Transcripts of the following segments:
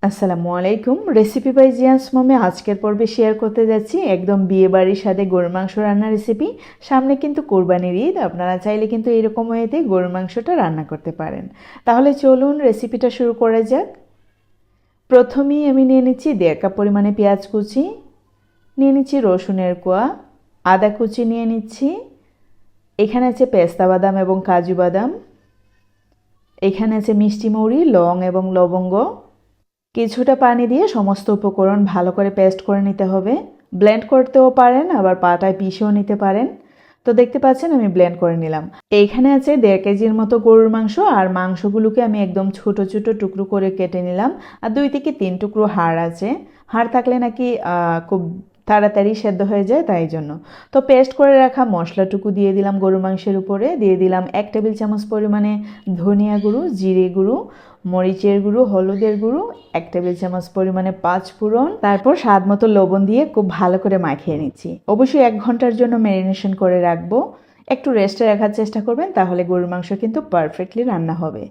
আসসালামু আলাইকুম। Recipe by জিয়ান্স মমে আজকের পর্বে শেয়ার করতে যাচ্ছি একদম বিয়ে বাড়ির সাথে গরুর মাংস রান্নার রেসিপি। সামনে কিন্তু কোরবানির ঈদ, আপনারা চাইলে কিন্তু এরকম ওয়েতে গরুর মাংসটা রান্না করতে পারেন। তাহলে চলুন রেসিপিটা শুরু করা যাক। প্রথমেই আমি নিয়ে নিচ্ছি 1.5 কাপ পরিমাণে পেঁয়াজ কুচি, নিয়ে নিচ্ছি রসুনের কোয়া, আদা কুচি নিয়ে নিচ্ছি, এখানে আছে পেস্তা বাদাম এবং কাজু বাদাম, এখানে আছে মিষ্টি মৌরি, লং এবং লবঙ্গ। কিছুটা পানি দিয়ে সমস্ত উপকরণ ভালো করে পেস্ট করে নিতে হবে। ব্লেন্ড করতেও পারেন, আবার পাটায় পিষেও নিতে পারেন। তো দেখতে পাচ্ছেন আমি ব্লেন্ড করে নিলাম। এইখানে আছে 1.5 কেজির মতো গরুর মাংস, আর মাংসগুলোকে আমি একদম ছোট ছোট টুকরো করে কেটে নিলাম। আর 2 থেকে 3 টুকরো হাড় আছে, হাড় থাকলে নাকি খুব তাড়াতাড়ি সেদ্ধ হয়ে যায়, তাই জন্য। তো পেস্ট করে রাখা মশলাটুকু দিয়ে দিলাম গরুর মাংসের উপরে, দিয়ে দিলাম 1 টেবিল চামচ পরিমাণে ধনিয়া গুঁড়ো, জিরে গুঁড়ো, মরিচের গুঁড়ো, হলুদের গুঁড়ো, 1 টেবিল চামচ পরিমাণে 5 ফোড়ন, তারপর স্বাদ মতো লবণ দিয়ে খুব ভালো করে মাখিয়ে নিচ্ছি। অবশ্যই 1 ঘন্টার জন্য ম্যারিনেশন করে রাখবো। একটু রেস্টে রাখার চেষ্টা করবেন, তাহলে গরুর মাংস কিন্তু পারফেক্টলি রান্না হবে।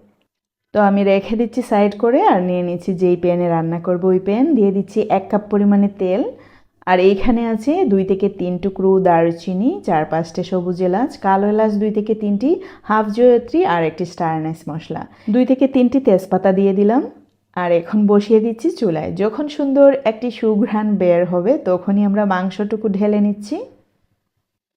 তো আমি রেখে দিচ্ছি সাইড করে, আর নিয়ে নিচ্ছি যেই প্যানে রান্না করবো ওই প্যান, দিয়ে দিচ্ছি 1 কাপ পরিমাণে তেল। আর এইখানে আছে 2 থেকে 3 টুকরো দারুচিনি, 4-5টে সবুজ এলাচ, কালো এলাচ 2 থেকে 3টি, হাফ জয়ত্রী আর একটি স্টার অ্যানাইস মশলা, 2 থেকে 3টি তেজপাতা দিয়ে দিলাম। আর এখন বসিয়ে দিচ্ছি চুলায়। যখন সুন্দর একটি সুঘ্রাণ বের হবে তখনই আমরা মাংসটুকু ঢেলে নিচ্ছি।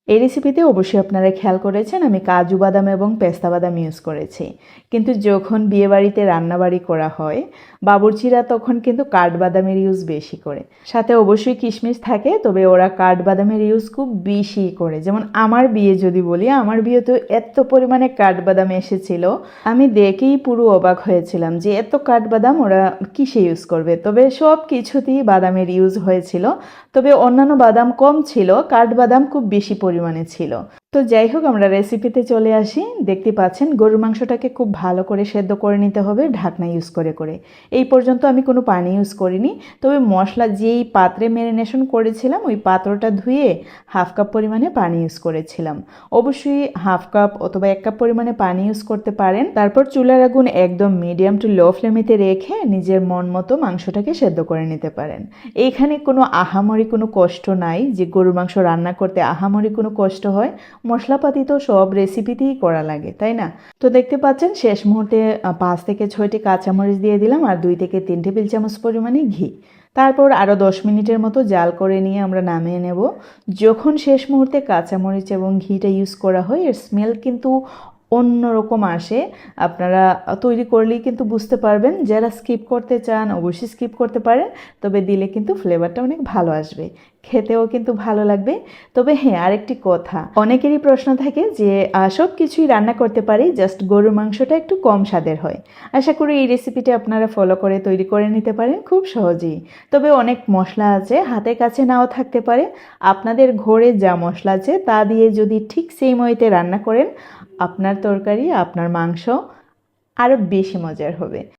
এই রেসিপিতে অবশ্যই আপনারা খেয়াল করেছেন আমি কাজু বাদাম এবং পেস্তা বাদাম ইউজ করেছি, কিন্তু যখন বিয়েবাড়িতে রান্নাবাড়ি করা হয় বাবুর্চিরা তখন কিন্তু কাঠবাদামের ইউজ বেশি করে। সাথে অবশ্যই কিশমিশ থাকে, তবে ওরা কাঠবাদামের ইউজ খুব বেশি করে। যেমন আমার বিয়ে যদি বলি, আমার বিয়ে তো এত পরিমাণে কাঠবাদাম এসেছিল, আমি দেখেই পুরো অবাক হয়েছিলাম যে এত কাঠবাদাম ওরা কিসে ইউজ করবে। তবে সব কিছুতেই বাদামের ইউজ হয়েছিল, তবে অন্যান্য বাদাম কম ছিল, কাঠবাদাম খুব বেশি পরিমাণে ছিল। তো যাই হোক, আমরা রেসিপিতে চলে আসি। দেখতে পাচ্ছেন গরুর মাংসটাকে খুব ভালো করে সেদ্ধ করে নিতে হবে ঢাকনা ইউজ করে করে। এই পর্যন্ত আমি কোনো পানি ইউজ করিনি, তবে মশলা যেই পাত্রে ম্যারিনেশন করেছিলাম ওই পাত্রটা ধুয়ে হাফ কাপ পরিমাণে পানি ইউজ করেছিলাম। অবশ্যই হাফ কাপ অথবা 1 কাপ পরিমাণে পানি ইউজ করতে পারেন। তারপর চুলার আগুন একদম মিডিয়াম টু লো ফ্লেমেতে রেখে নিজের মন মতো মাংসটাকে সেদ্ধ করে নিতে পারেন। এইখানে কোনো আহামরি কোনো কষ্ট নাই যে গরুর মাংস রান্না করতে আহামরি কোনো কষ্ট হয়। মশলাপাতি তো সব রেসিপিতেই করা লাগে, তাই না? তো দেখতে পাচ্ছেন শেষ মুহূর্তে 5 থেকে 6টি কাঁচামরিচ দিয়ে দিলাম, আর 2 থেকে 3 টেবিল চামচ পরিমাণে ঘি। তারপর আরও 10 মিনিটের মতো জাল করে নিয়ে আমরা নামিয়ে নেব। যখন শেষ মুহূর্তে কাঁচামরিচ এবং ঘিটা ইউজ করা হয় এর স্মেল কিন্তু অন্যরকম আসে। আপনারা তৈরি করলেই কিন্তু বুঝতে পারবেন। যারা স্কিপ করতে চান অবশ্যই স্কিপ করতে পারেন, তবে দিলে কিন্তু ফ্লেভারটা অনেক ভালো আসবে, খেতেও কিন্তু ভালো লাগবে। তবে হ্যাঁ, আরেকটি কথা, অনেকেরই প্রশ্ন থাকে যে সব কিছুই রান্না করতে পারি, জাস্ট গরুর মাংসটা একটু কম স্বাদের হয়। আশা করি এই রেসিপিটা আপনারা ফলো করে তৈরি করে নিতে পারেন খুব সহজেই। তবে অনেক মশলা আছে হাতের কাছে নাও থাকতে পারে, আপনাদের ঘরে যা মশলা আছে তা দিয়ে যদি ঠিক সেই ওয়েতে রান্না করেন, আপনার তরকারি আপনার মাংস আরও বেশি মজার হবে।